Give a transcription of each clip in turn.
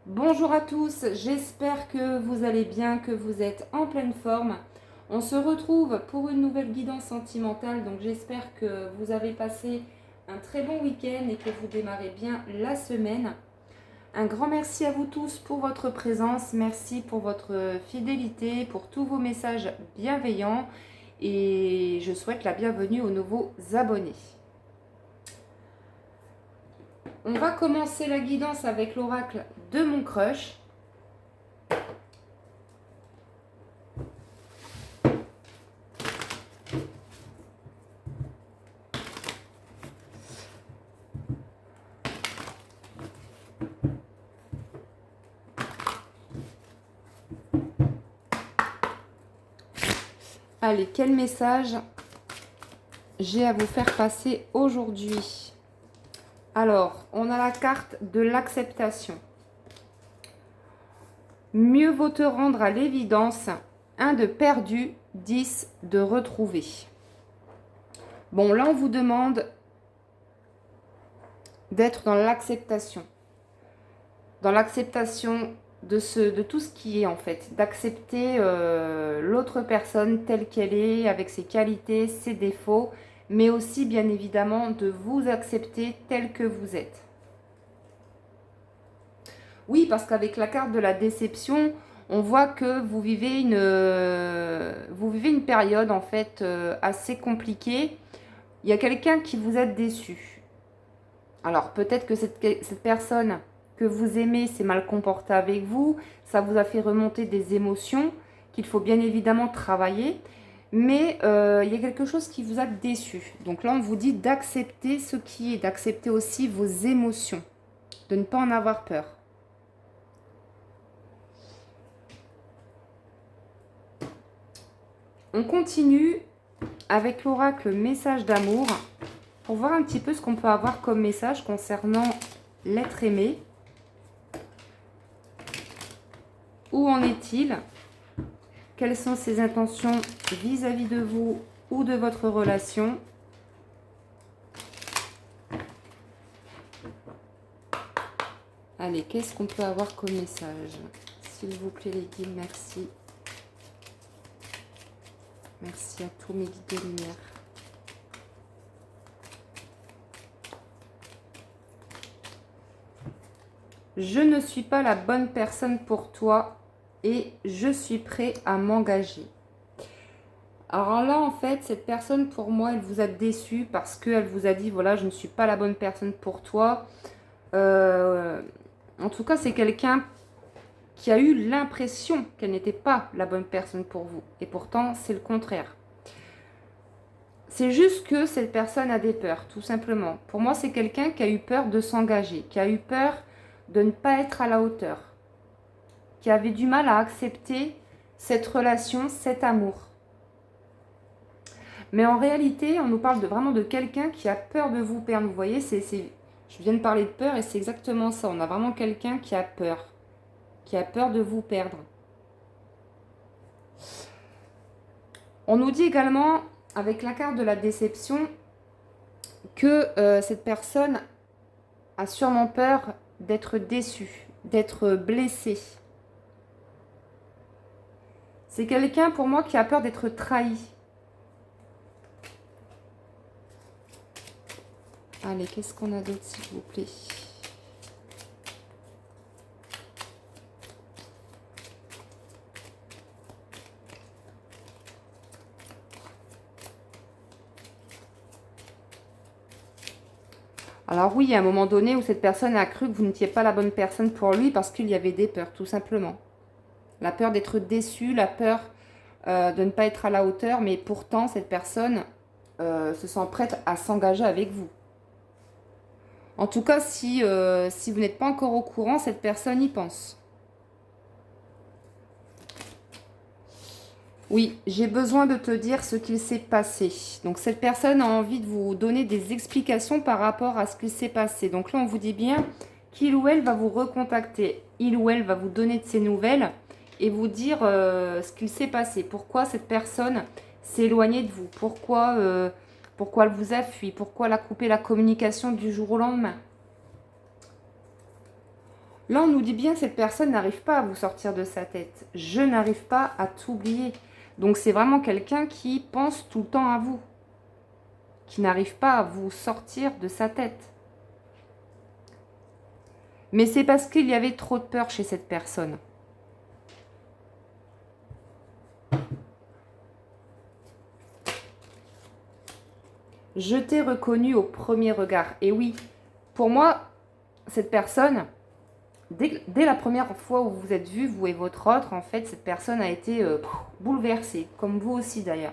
Bonjour à tous, j'espère que vous allez bien, que vous êtes en pleine forme. On se retrouve pour une nouvelle guidance sentimentale, donc j'espère que vous avez passé un très bon week-end et que vous démarrez bien la semaine. Un grand merci à vous tous pour votre présence, merci pour votre fidélité, pour tous vos messages bienveillants et je souhaite la bienvenue aux nouveaux abonnés. On va commencer la guidance avec l'oracle de mon crush. Allez, quel message j'ai à vous faire passer aujourd'hui? Alors, on a la carte de l'acceptation. Mieux vaut te rendre à l'évidence. 1 de perdu, 10 de retrouvé. Bon, là, on vous demande d'être dans l'acceptation. Dans l'acceptation de tout ce qui est, en fait. D'accepter l'autre personne telle qu'elle est, avec ses qualités, ses défauts, mais aussi, bien évidemment, de vous accepter tel que vous êtes. Oui, parce qu'avec la carte de la déception, on voit que vous vivez une période en fait assez compliquée. Il y a quelqu'un qui vous a déçu. Alors peut-être que cette personne que vous aimez s'est mal comportée avec vous, ça vous a fait remonter des émotions qu'il faut bien évidemment travailler, mais il y a quelque chose qui vous a déçu. Donc là, on vous dit d'accepter ce qui est, d'accepter aussi vos émotions, de ne pas en avoir peur. On continue avec l'oracle message d'amour pour voir un petit peu ce qu'on peut avoir comme message concernant l'être aimé. Où en est-il? Quelles sont ses intentions vis-à-vis de vous ou de votre relation? Allez, qu'est-ce qu'on peut avoir comme message? S'il vous plaît les guides, merci. Merci à tous mes guides de lumière. Je ne suis pas la bonne personne pour toi et je suis prêt à m'engager. Alors là, en fait, cette personne, pour moi, elle vous a déçu parce qu'elle vous a dit, voilà, je ne suis pas la bonne personne pour toi. En tout cas, c'est quelqu'un qui a eu l'impression qu'elle n'était pas la bonne personne pour vous. Et pourtant, c'est le contraire. C'est juste que cette personne a des peurs, tout simplement. Pour moi, c'est quelqu'un qui a eu peur de s'engager, qui a eu peur de ne pas être à la hauteur, qui avait du mal à accepter cette relation, cet amour. Mais en réalité, on nous parle vraiment de quelqu'un qui a peur de vous perdre. Vous voyez, je viens de parler de peur et c'est exactement ça. On a vraiment quelqu'un qui a peur de vous perdre. On nous dit également, avec la carte de la déception, que cette personne a sûrement peur d'être déçue, d'être blessée. C'est quelqu'un pour moi qui a peur d'être trahi. Allez, qu'est-ce qu'on a d'autre, s'il vous plaît? Alors oui, il y a un moment donné où cette personne a cru que vous n'étiez pas la bonne personne pour lui parce qu'il y avait des peurs, tout simplement. La peur d'être déçu, la peur de ne pas être à la hauteur, mais pourtant, cette personne se sent prête à s'engager avec vous. En tout cas, si vous n'êtes pas encore au courant, cette personne y pense. Oui, j'ai besoin de te dire ce qu'il s'est passé. Donc, cette personne a envie de vous donner des explications par rapport à ce qu'il s'est passé. Donc là, on vous dit bien qu'il ou elle va vous recontacter. Il ou elle va vous donner de ses nouvelles et vous dire ce qu'il s'est passé. Pourquoi cette personne s'est éloignée de vous? Pourquoi elle vous a fui? Pourquoi elle a coupé la communication du jour au lendemain? Là, on nous dit bien que cette personne n'arrive pas à vous sortir de sa tête. Je n'arrive pas à t'oublier. Donc, c'est vraiment quelqu'un qui pense tout le temps à vous. Qui n'arrive pas à vous sortir de sa tête. Mais c'est parce qu'il y avait trop de peur chez cette personne. Je t'ai reconnu au premier regard. Et oui, pour moi, cette personne, dès la première fois où vous vous êtes vus, vous et votre autre, en fait, cette personne a été bouleversée, comme vous aussi d'ailleurs.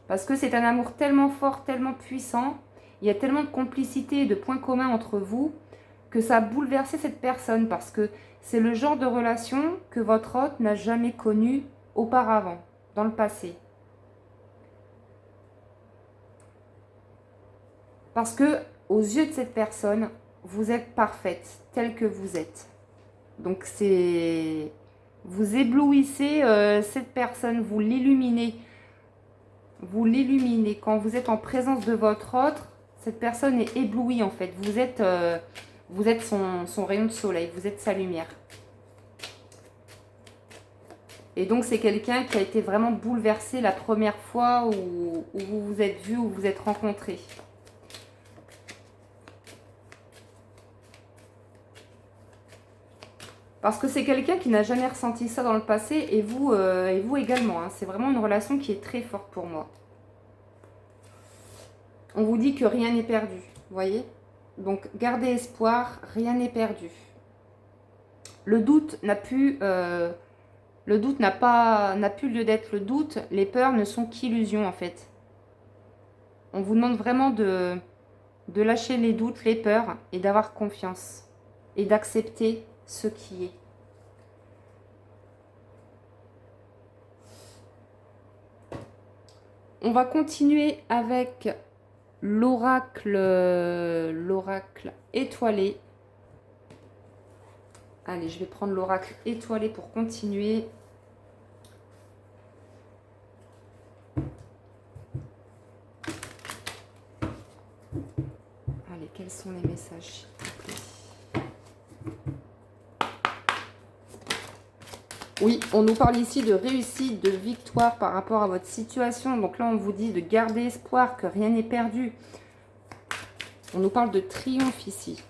Parce que c'est un amour tellement fort, tellement puissant, il y a tellement de complicité et de points communs entre vous, que ça a bouleversé cette personne, parce que c'est le genre de relation que votre hôte n'a jamais connu auparavant, dans le passé. Parce que, aux yeux de cette personne, vous êtes parfaite, telle que vous êtes. Donc c'est... Vous éblouissez cette personne, vous l'illuminez. Vous l'illuminez. Quand vous êtes en présence de votre autre, cette personne est éblouie en fait. Vous êtes son rayon de soleil, vous êtes sa lumière. Et donc c'est quelqu'un qui a été vraiment bouleversé la première fois où vous vous êtes vus, où vous vous êtes rencontrés. Parce que c'est quelqu'un qui n'a jamais ressenti ça dans le passé et vous également. Hein. C'est vraiment une relation qui est très forte pour moi. On vous dit que rien n'est perdu, vous voyez? Donc gardez espoir, rien n'est perdu. Le doute n'a plus, n'a plus lieu d'être le doute. Les peurs ne sont qu'illusions en fait. On vous demande vraiment de lâcher les doutes, les peurs et d'avoir confiance et d'accepter ce qui est. On va continuer avec l'oracle étoilé. Allez, je vais prendre l'oracle étoilé pour continuer. Allez, quels sont les messages? Oui, on nous parle ici de réussite, de victoire par rapport à votre situation. Donc là, on vous dit de garder espoir, que rien n'est perdu. On nous parle de triomphe ici.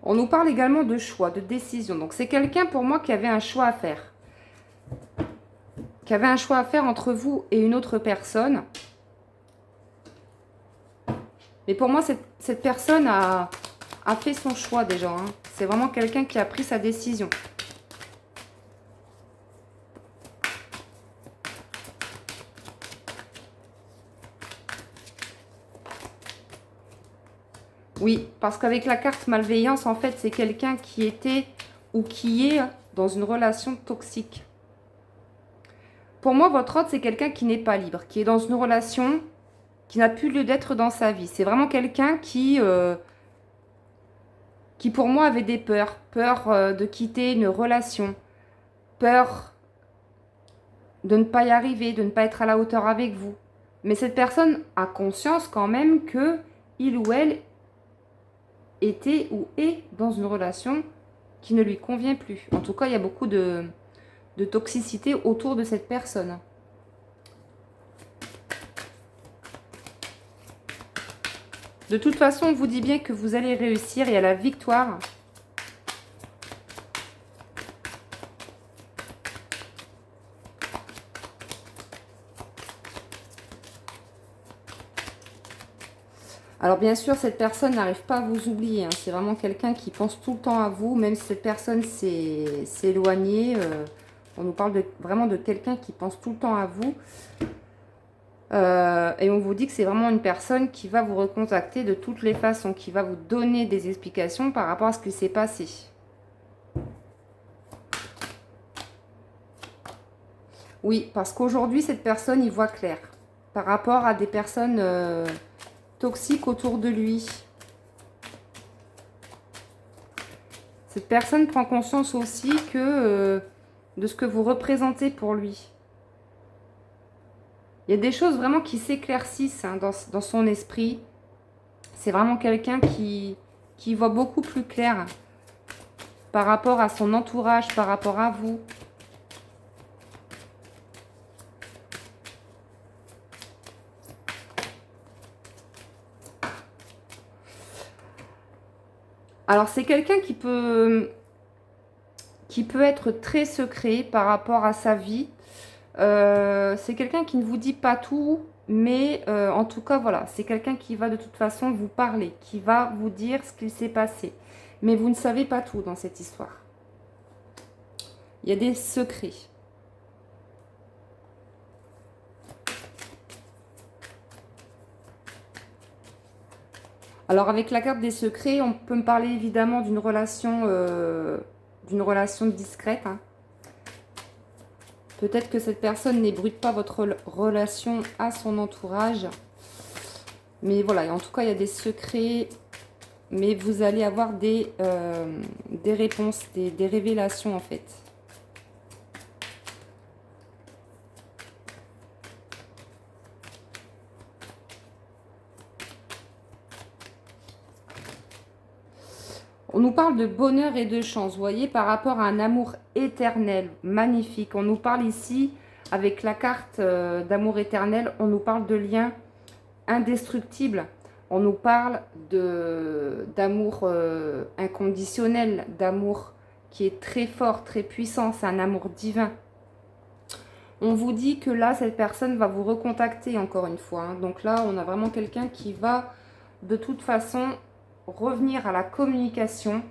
On nous parle également de choix, de décision. Donc c'est quelqu'un pour moi qui avait un choix à faire. Qui avait un choix à faire entre vous et une autre personne. Mais pour moi, cette personne a fait son choix déjà. Hein. C'est vraiment quelqu'un qui a pris sa décision. Oui, parce qu'avec la carte malveillance, en fait, c'est quelqu'un qui était ou qui est dans une relation toxique. Pour moi, votre autre, c'est quelqu'un qui n'est pas libre, qui est dans une relation qui n'a plus lieu d'être dans sa vie. C'est vraiment quelqu'un qui pour moi avait des peurs. Peur de quitter une relation. Peur de ne pas y arriver, de ne pas être à la hauteur avec vous. Mais cette personne a conscience quand même que il ou elle était ou est dans une relation qui ne lui convient plus. En tout cas, il y a beaucoup de toxicité autour de cette personne. De toute façon, on vous dit bien que vous allez réussir. Il y a la victoire. Alors bien sûr, cette personne n'arrive pas à vous oublier. Hein. C'est vraiment quelqu'un qui pense tout le temps à vous. Même si cette personne s'est éloignée, on nous parle vraiment de quelqu'un qui pense tout le temps à vous. Et on vous dit que c'est vraiment une personne qui va vous recontacter de toutes les façons, qui va vous donner des explications par rapport à ce qui s'est passé. Oui, parce qu'aujourd'hui, cette personne y voit clair par rapport à des personnes toxiques autour de lui. Cette personne prend conscience aussi que de ce que vous représentez pour lui. Il y a des choses vraiment qui s'éclaircissent hein, dans son esprit. C'est vraiment quelqu'un qui voit beaucoup plus clair par rapport à son entourage, par rapport à vous. Alors, c'est quelqu'un qui peut être très secret par rapport à sa vie. C'est quelqu'un qui ne vous dit pas tout, mais en tout cas, voilà, c'est quelqu'un qui va de toute façon vous parler, qui va vous dire ce qu'il s'est passé. Mais vous ne savez pas tout dans cette histoire. Il y a des secrets. Alors, avec la carte des secrets, on peut me parler évidemment d'une relation discrète. Hein. Peut-être que cette personne n'ébruite pas votre relation à son entourage. Mais voilà, en tout cas, il y a des secrets. Mais vous allez avoir des réponses, des révélations en fait. On nous parle de bonheur et de chance, vous voyez, par rapport à un amour éternel, magnifique. On nous parle ici, avec la carte d'amour éternel, on nous parle de liens indestructibles. On nous parle d'amour inconditionnel, d'amour qui est très fort, très puissant, c'est un amour divin. On vous dit que là, cette personne va vous recontacter encore une fois. Hein. Donc là, on a vraiment quelqu'un qui va de toute façon revenir à la communication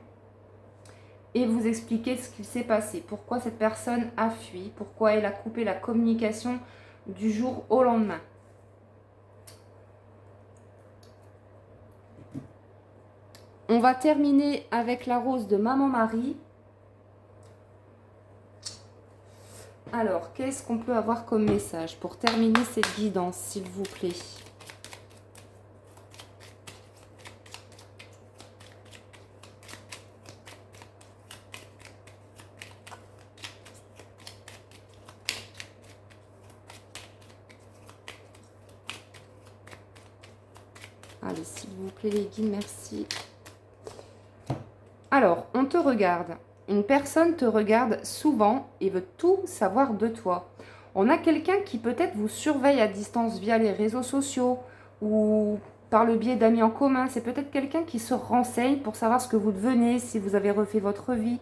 et vous expliquer ce qu'il s'est passé. Pourquoi cette personne a fui, pourquoi elle a coupé la communication du jour au lendemain. On va terminer avec la rose de Maman Marie. Alors, qu'est-ce qu'on peut avoir comme message pour terminer cette guidance, s'il vous plaît? Allez, s'il vous plaît, les guides, merci. Alors, on te regarde. Une personne te regarde souvent et veut tout savoir de toi. On a quelqu'un qui peut-être vous surveille à distance via les réseaux sociaux ou par le biais d'amis en commun. C'est peut-être quelqu'un qui se renseigne pour savoir ce que vous devenez, si vous avez refait votre vie.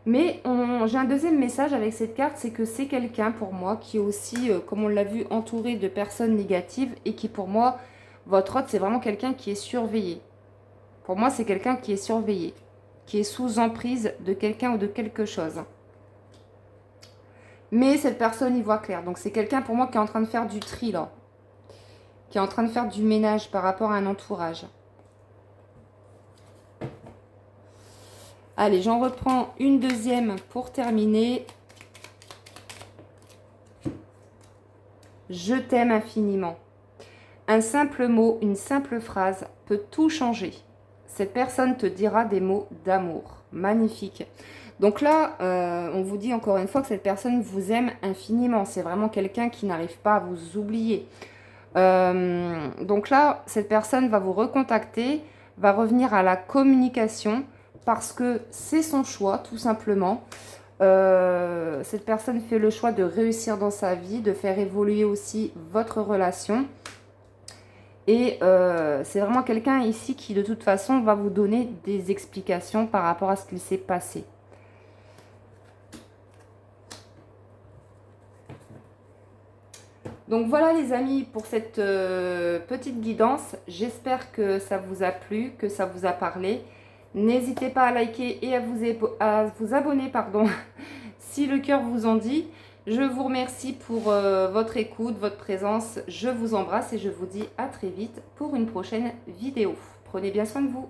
Mais j'ai un deuxième message avec cette carte, c'est que c'est quelqu'un pour moi qui est aussi, comme on l'a vu, entouré de personnes négatives et qui pour moi, votre hôte, c'est vraiment quelqu'un qui est surveillé. Pour moi, c'est quelqu'un qui est surveillé, qui est sous emprise de quelqu'un ou de quelque chose. Mais cette personne y voit clair. Donc c'est quelqu'un pour moi qui est en train de faire du tri là. Qui est en train de faire du ménage par rapport à un entourage. Allez, j'en reprends une deuxième pour terminer. Je t'aime infiniment. Un simple mot, une simple phrase peut tout changer. Cette personne te dira des mots d'amour. Magnifique. Donc là, on vous dit encore une fois que cette personne vous aime infiniment. C'est vraiment quelqu'un qui n'arrive pas à vous oublier. Donc là, cette personne va vous recontacter, va revenir à la communication parce que c'est son choix, tout simplement. Cette personne fait le choix de réussir dans sa vie, de faire évoluer aussi votre relation. Et c'est vraiment quelqu'un ici qui, de toute façon, va vous donner des explications par rapport à ce qu'il s'est passé. Donc voilà les amis pour cette petite guidance. J'espère que ça vous a plu, que ça vous a parlé. N'hésitez pas à liker et à vous abonner pardon, si le cœur vous en dit. Je vous remercie pour votre écoute, votre présence. Je vous embrasse et je vous dis à très vite pour une prochaine vidéo. Prenez bien soin de vous.